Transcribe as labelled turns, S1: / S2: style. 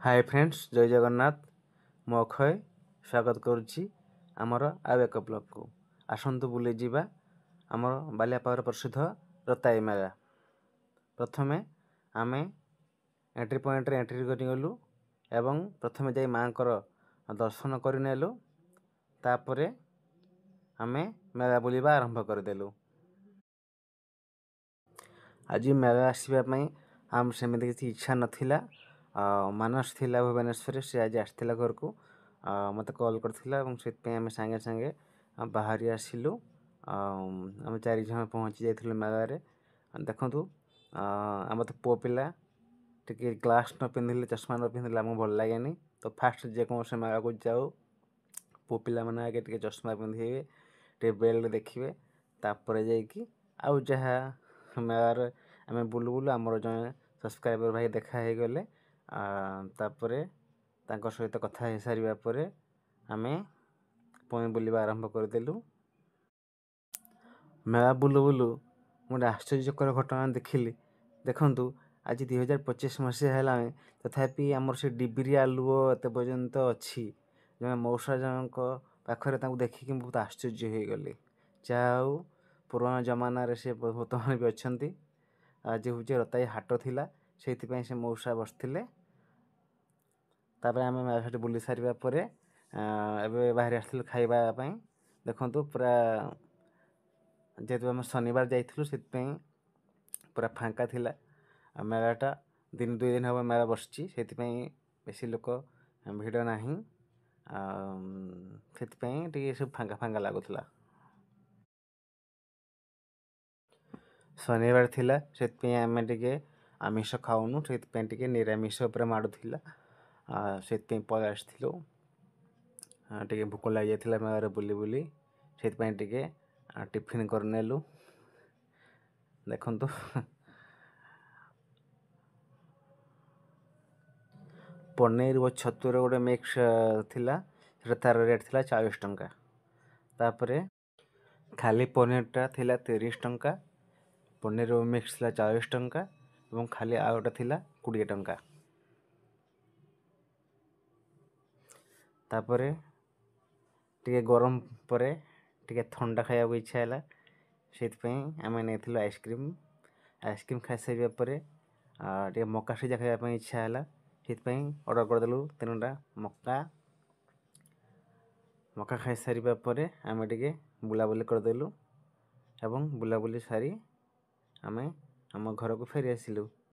S1: Hi friends, जय जगन्नाथ। मु अक्षय स्वागत करुच्ची आमर आउ एक ब्लॉग को। आसतु बुले जीवा आमर बालियापावर प्रसिद्ध रताई मेला। प्रथमे आमे एंट्री पॉइंट रे एंट्री करिगलु एवं प्रथमे जाई मांकर दर्शन करिनेलु। तापरे आमे मेला बुलिबा आरंभ करदेलु। आज मेला आसवा आम सेମିତି किसी इच्छा नथिला। मानस थिला भुवनेश्वर से आज आसला घर को मत कॉल करथिला एवं से आम सांगे सांगे बाहरी आसिलु। आम 4 जन पहुँची जाइथिलु मेला रे। देखंतु आम तो पुओ पिला टिके ग्लास न पिंधिले चश्मा न पिंधिले आमको भल लागेनी। तो फास्ट जे कौन से मेला को जाओ पुओ पिला माने आगे टिके चश्मा पिंधिबे, टिके बेल्ट देखिबे, तापर जाइकी आउ जहा मेलार आम बुलू बुलू आमर जड़े सब्सक्राइबर भाई देखा हो गले। तापरे तांको सहित कथा हो सारिबा परे आमे पुणी बुलिबा आरंभ करदेलु। मेला बुलू बुलू गोटे आश्चर्यकर घटना देखिली। देखंतु आज 2025 मसीहा है तथापि आमर से डिबिरी आलुओ एत पर्यंत अच्छी। जड़े मौसा जनक पाखरे देखिकी बहुत आश्चर्य हो गली। चाहू पुराना जमाना रे से बर्तमान भी अच्छा। आज हूँ रताई हाट थिला से मौसा बसते। आम मेला बुली सारा पर बाहरी आसलु खावाई। देखु पूरा जेहेतु आम शनिवार जाइलु से पूरा फांका थिला। मेलाटा दिन 2 दिन हम मेला बसची से बेसी लोक भिड़ ना से सब फांका फांका लगुला। शनिवार थिला से आम टे आमिष खाऊनु से निरामिष उपर माड़ूला। से पल आसलु टे भोक लग जाता मेला बुली बुली से टिफिन करनेलु। देखंतु पनीर व छतुर गोटे मिक्स थिला। तार रेट थिला 40 टंका। तापरे खाली पनीरटा थिला 30 टंका, पनीर मिक्स थिला 40 टंका और खाली आउटा थिला 20 टंका। तापरे टिके गरम परे टिके ठंडा खाया इच्छा है से आम नहीं आइसक्रीम। आइसक्रीम खाई सारे पर टे मका सीझा खायापी इच्छा है से ऑर्डर करदेलु 3टा मका। मका खाई सारे पर आम टे बुलाबुली करदेलु एवं बुलाबुली सारी आम आम घर को फेरी आसिलु।